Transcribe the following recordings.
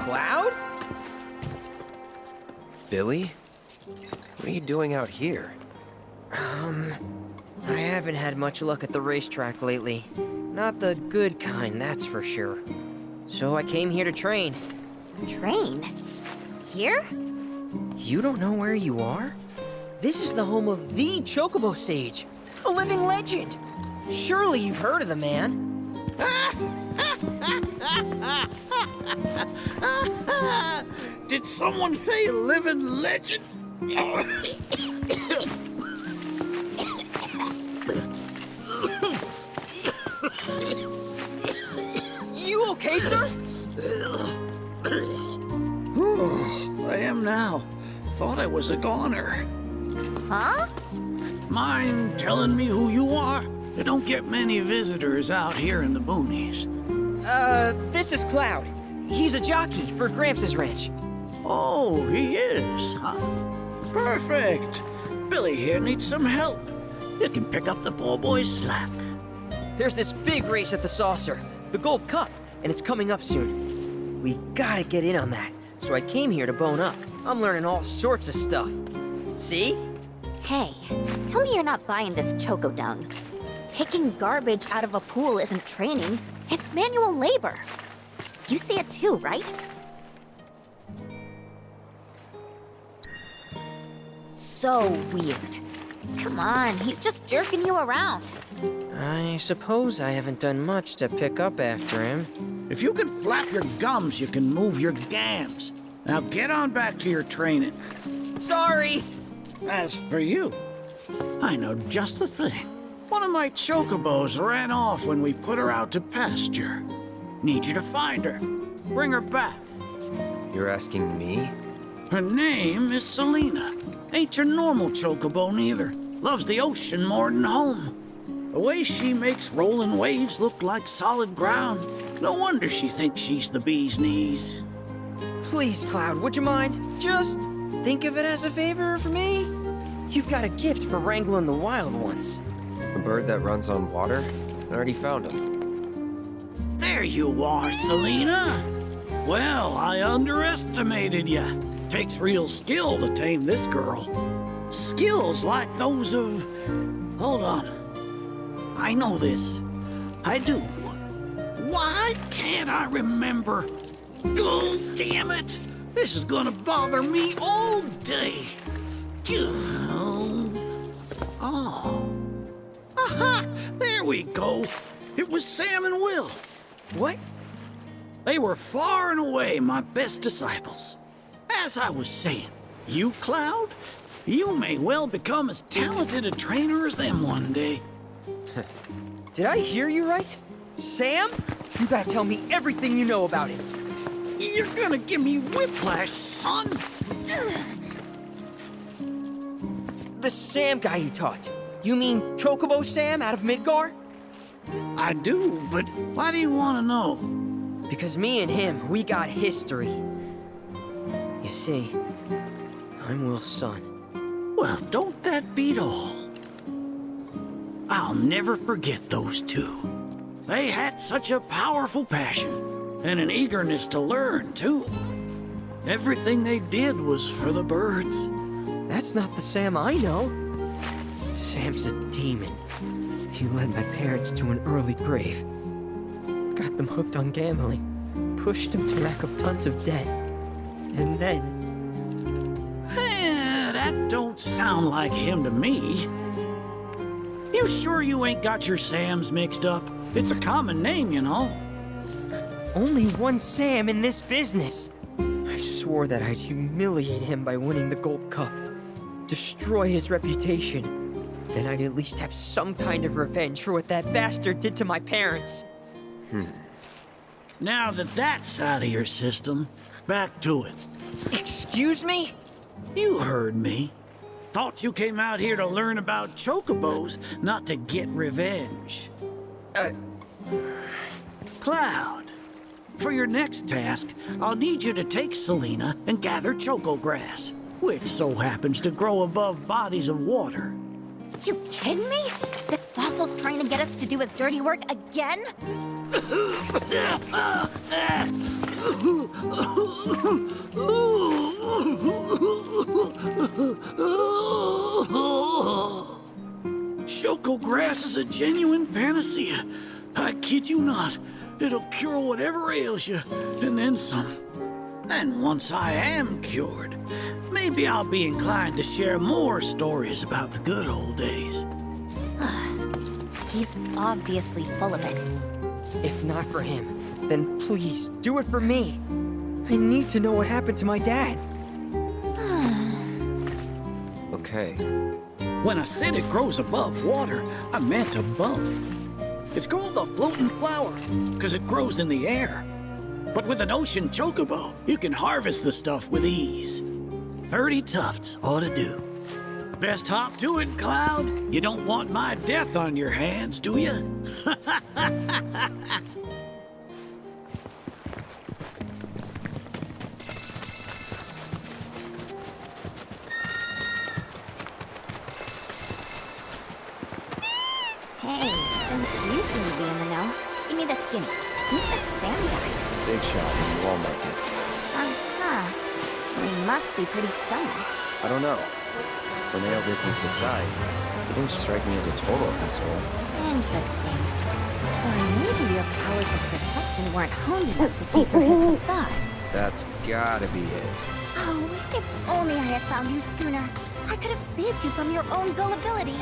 Cloud? Billy? What are you doing out here? I haven't had much luck at the racetrack lately. Not the good kind, that's for sure. So I came here to train. Train? Here? You don't know where you are? This is the home of the Chocobo Sage, a living legend. Surely you've heard of the man. Did someone say living legend? You okay, sir? I am now. Thought I was a goner. Huh? Mind telling me who you are? You don't get many visitors out here in the boonies. This is Cloud. He's a jockey for Gramps' ranch. Oh, he is, huh? Perfect. Billy here needs some help. You can pick up the poor boy's slack. There's this big race at the Saucer, the Gold Cup, and it's coming up soon. We gotta get in on that, so I came here to bone up. I'm learning all sorts of stuff. See? Hey, tell me you're not buying this choco dung. Picking garbage out of a pool isn't training, it's manual labor. You see it too, right? So weird. Come on, he's just jerking you around. I suppose I haven't done much to pick up after him. If you can flap your gums, you can move your gams. Now get on back to your training. Sorry! As for you, I know just the thing. One of my chocobos ran off when we put her out to pasture. Need you to find her. Bring her back. You're asking me? Her name is Selena. Ain't your normal chocobo neither. Loves the ocean more than home. The way she makes rolling waves look like solid ground. No wonder she thinks she's the bee's knees. Please, Cloud, would you mind? Just think of it as a favor for me. You've got a gift for wrangling the wild ones. A bird that runs on water? I already found him. There you are, Selena. Well, I underestimated you. Takes real skill to tame this girl. Skills like those of... Hold on. I know this. I do. Why can't I remember? Oh, damn it! This is gonna bother me all day. Oh. Aha! There we go. It was Sam and Will. What? They were far and away my best disciples. As I was saying, you, Cloud, you may well become as talented a trainer as them one day. Did I hear you right? Sam? You gotta tell me everything you know about him. You're gonna give me whiplash, son. The Sam guy you taught. You mean Chocobo Sam out of Midgar? I do, but why do you want to know? Because me and him, we got history. You see, I'm Will's son. Well, don't that beat all? I'll never forget those two. They had such a powerful passion, and an eagerness to learn, too. Everything they did was for the birds. That's not the Sam I know. Sam's a demon. He led my parents to an early grave. Got them hooked on gambling. Pushed them to rack up tons of debt. And then... That don't sound like him to me. You sure you ain't got your Sams mixed up? It's a common name, you know. Only one Sam in this business. I swore that I'd humiliate him by winning the Gold Cup. Destroy his reputation. Then I'd at least have some kind of revenge for what that bastard did to my parents. Now that that's out of your system, back to it. Excuse me? You heard me. Thought you came out here to learn about chocobos, not to get revenge. Cloud, for your next task, I'll need you to take Selena and gather choco grass, which so happens to grow above bodies of water. You kidding me? This fossil's trying to get us to do his dirty work again? Choco grass is a genuine panacea. I kid you not. It'll cure whatever ails you, and then some. And once I am cured, maybe I'll be inclined to share more stories about the good old days. He's obviously full of it. If not for him, then please do it for me. I need to know what happened to my dad. Okay. When I said it grows above water, I meant above. It's called the floating flower, because it grows in the air. But with an ocean chocobo, you can harvest the stuff with ease. 30 tufts ought to do. Best hop to it, Cloud. You don't want my death on your hands, do you? Hey, since you seem to be in the know, give me the skinny. Who's the Sam guy? Big shot in the wall market. Uh-huh. So he must be pretty stoned. I don't know. Romeo business aside, he didn't strike me as a total asshole. Interesting. Or maybe your powers of perception weren't honed enough to see through his facade. That's gotta be it. Oh, if only I had found you sooner. I could have saved you from your own gullibility.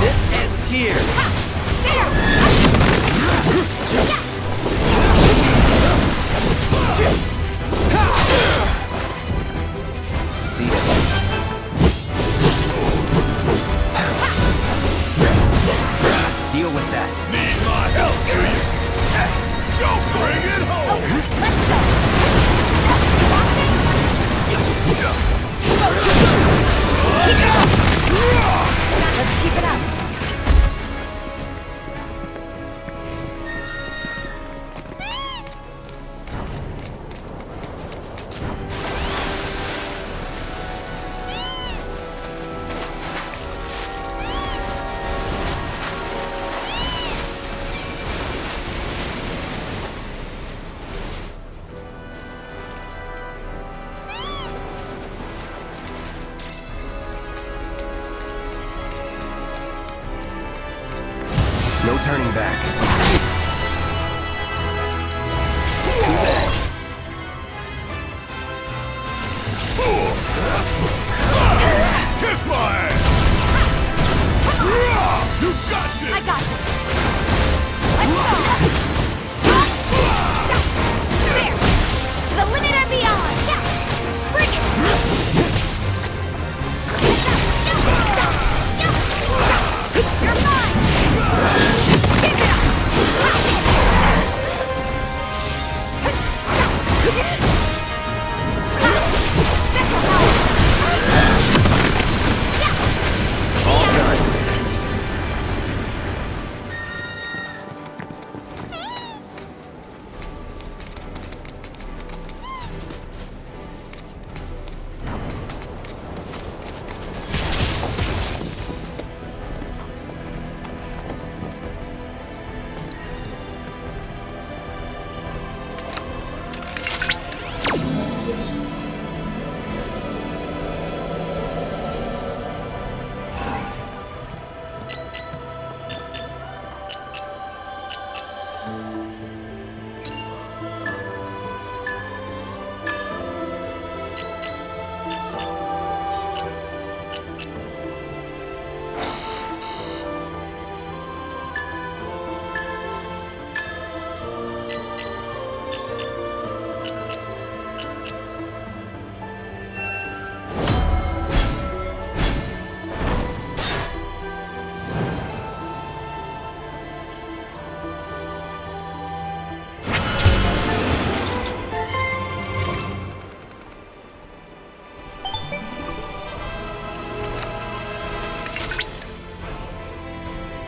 This ends here. turning back. Kiss my ass! You got this! I got this. Let's go. There. To the limit and beyond. Yeah. Bring it. You're mine. Keep it up. This'll help. All done.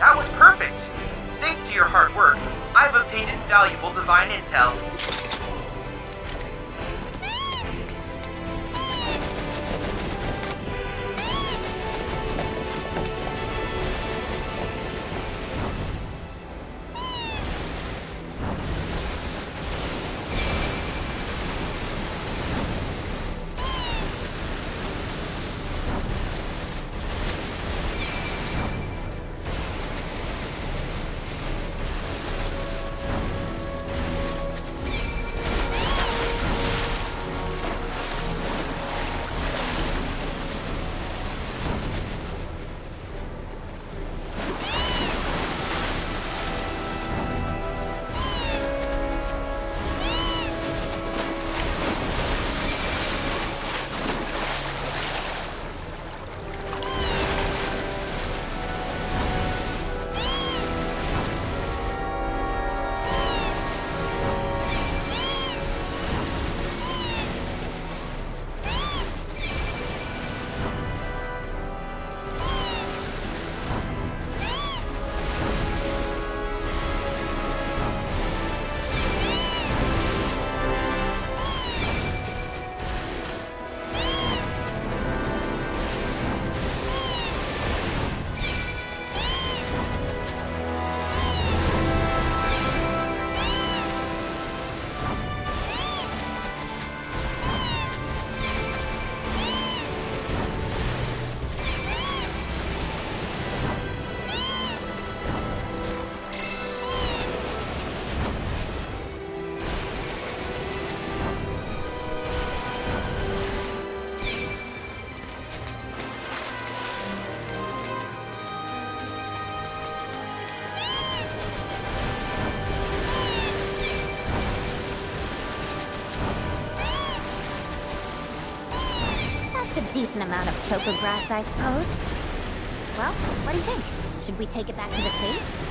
That was perfect! Thanks to your hard work, I've obtained invaluable divine intel. Decent amount of choco grass, I suppose. Well, what do you think? Should we take it back to the stage?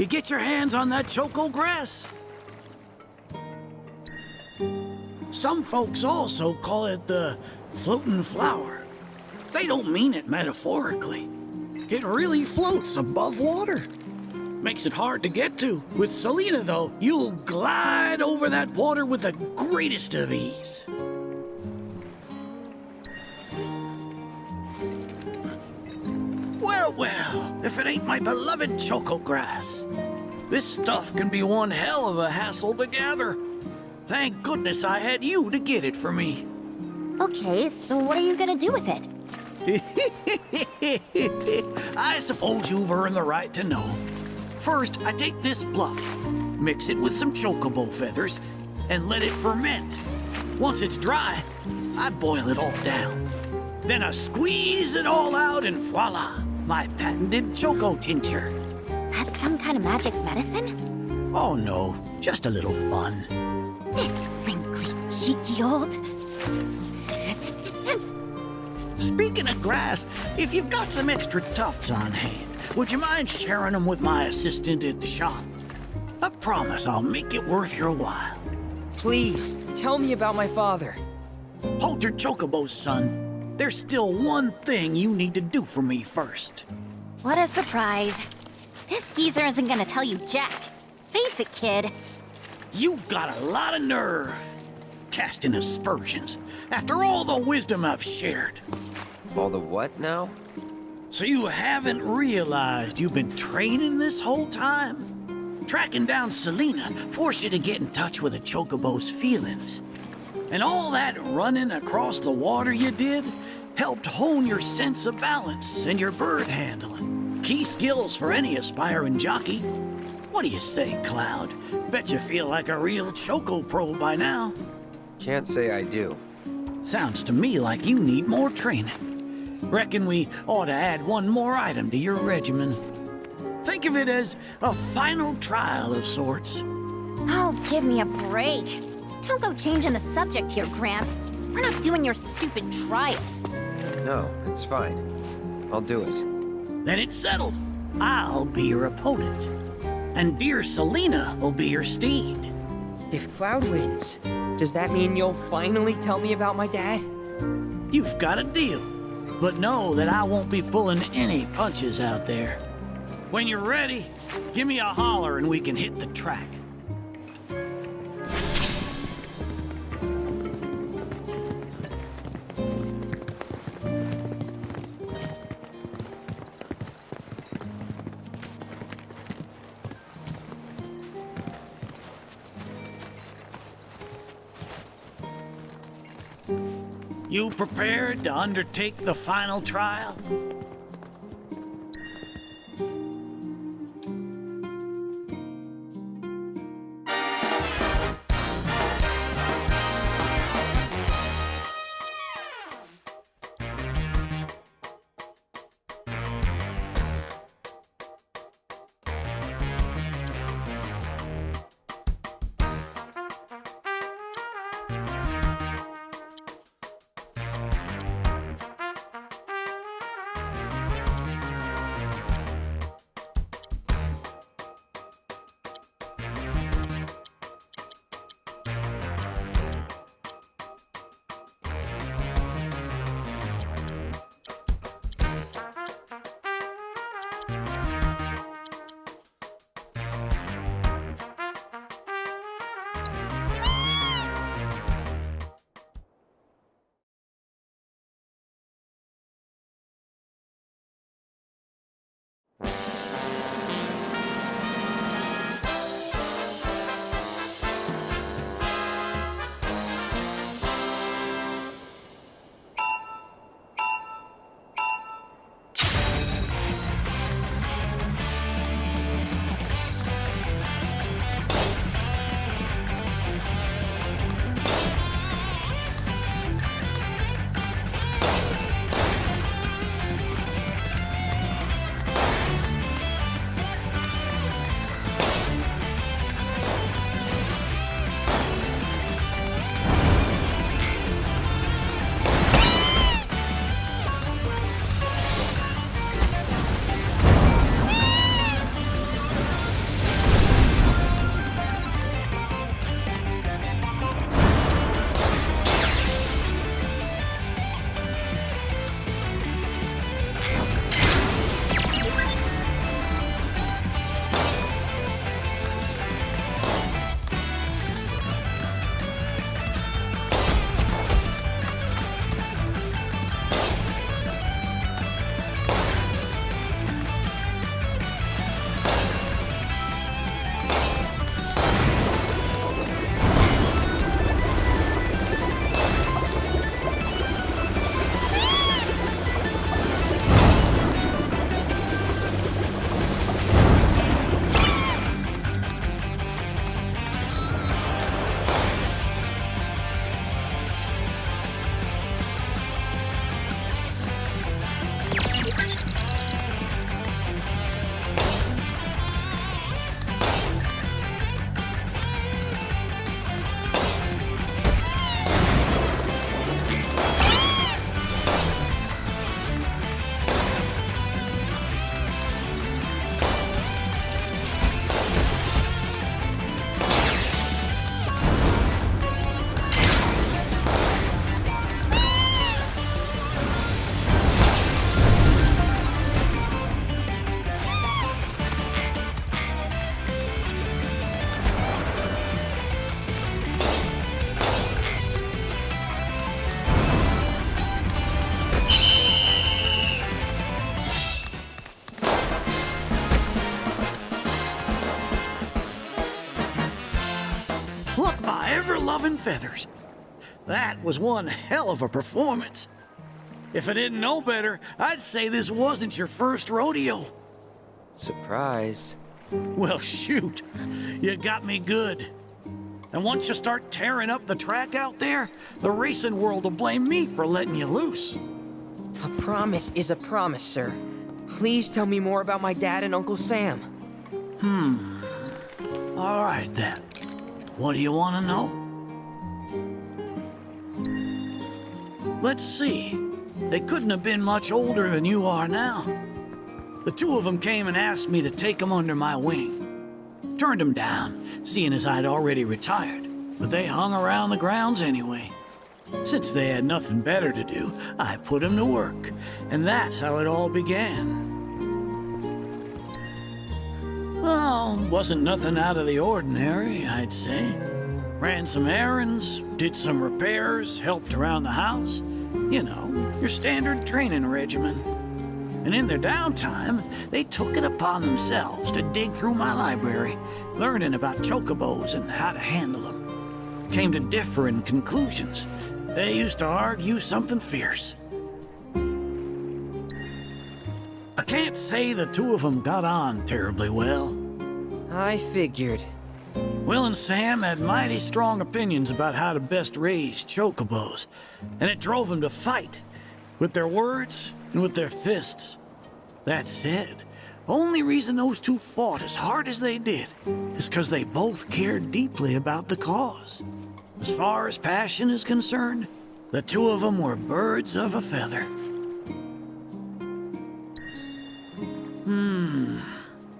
you get your hands on that choco grass. Some folks also call it the floating flower. They don't mean it metaphorically. It really floats above water. Makes it hard to get to. With Selena, though, you'll glide over that water with the greatest of ease. Well, if it ain't my beloved choco grass. This stuff can be one hell of a hassle to gather. Thank goodness I had you to get it for me. Okay, so what are you gonna do with it? I suppose you've earned the right to know. First, I take this fluff, mix it with some chocobo feathers, and let it ferment. Once it's dry, I boil it all down. Then I squeeze it all out and voila, my patented choco tincture. That's some kind of magic medicine? Oh no, just a little fun. This wrinkly, cheeky old... Speaking of grass, if you've got some extra tufts on hand, would you mind sharing them with my assistant at the shop? I promise I'll make it worth your while. Please, tell me about my father. Hold your chocobos, son. There's still one thing you need to do for me first. What a surprise. This geezer isn't gonna tell you jack. Face it, kid. You've got a lot of nerve. Casting aspersions after all the wisdom I've shared. All the what now? So you haven't realized you've been training this whole time? Tracking down Selena forced you to get in touch with a chocobo's feelings. And all that running across the water you did helped hone your sense of balance and your bird handling. Key skills for any aspiring jockey. What do you say, Cloud? Bet you feel like a real choco pro by now. Can't say I do. Sounds to me like you need more training. Reckon we ought to add one more item to your regimen. Think of it as a final trial of sorts. Oh, give me a break. Don't go changing the subject here, Gramps. We're not doing your stupid trial. No, it's fine. I'll do it. Then it's settled. I'll be your opponent. And dear Selena will be your steed. If Cloud wins, does that mean you'll finally tell me about my dad? You've got a deal. But know that I won't be pulling any punches out there. When you're ready, give me a holler and we can hit the track. You prepared to undertake the final trial? dove and feathers. That was one hell of a performance. If I didn't know better, I'd say this wasn't your first rodeo. Surprise. Well, shoot. You got me good. And once you start tearing up the track out there, the racing world will blame me for letting you loose. A promise is a promise, sir. Please tell me more about my dad and Uncle Sam. All right, then. What do you want to know? Let's see. They couldn't have been much older than you are now. The two of them came and asked me to take them under my wing. Turned them down, seeing as I'd already retired, but they hung around the grounds anyway. Since they had nothing better to do, I put them to work, and that's how it all began. Well, wasn't nothing out of the ordinary, I'd say. Ran some errands, did some repairs, helped around the house. You know, your standard training regimen. And in their downtime, they took it upon themselves to dig through my library, learning about chocobos and how to handle them. Came to differing conclusions. They used to argue something fierce. I can't say the two of them got on terribly well. I figured. Will and Sam had mighty strong opinions about how to best raise chocobos, and it drove them to fight, with their words and with their fists. That said, only reason those two fought as hard as they did is because they both cared deeply about the cause. As far as passion is concerned, the two of them were birds of a feather.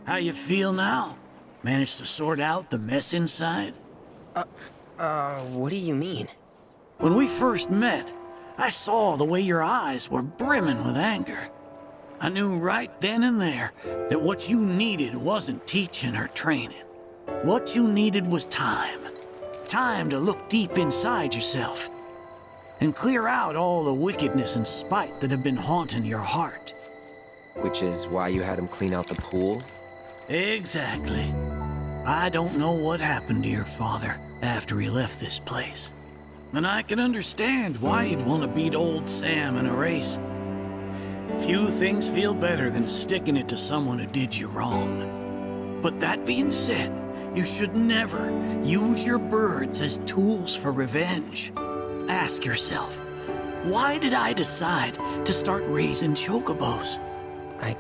How you feel now? Managed to sort out the mess inside? What do you mean? When we first met, I saw the way your eyes were brimming with anger. I knew right then and there that what you needed wasn't teaching or training. What you needed was time. Time to look deep inside yourself and clear out all the wickedness and spite that have been haunting your heart. Which is why you had him clean out the pool? Exactly. I don't know what happened to your father after he left this place. And I can understand why you'd want to beat old Sam in a race. Few things feel better than sticking it to someone who did you wrong. But that being said, you should never use your birds as tools for revenge. Ask yourself, why did I decide to start raising chocobos? I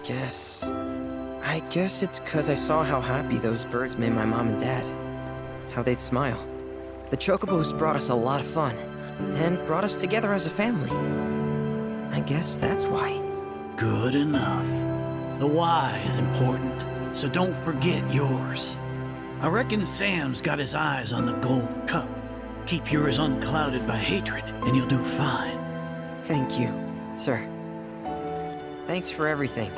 guess it's 'cause I saw how happy those birds made my mom and dad. How they'd smile. The chocobos brought us a lot of fun, and brought us together as a family. I guess that's why. Good enough. The why is important, so don't forget yours. I reckon Sam's got his eyes on the gold cup. Keep yours unclouded by hatred, and you'll do fine. Thank you, sir. Thanks for everything.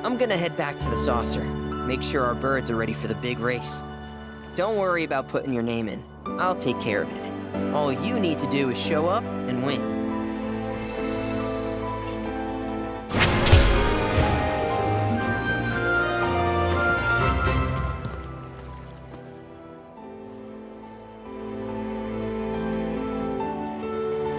I'm gonna head back to the saucer. Make sure our birds are ready for the big race. Don't worry about putting your name in. I'll take care of it. All you need to do is show up and win.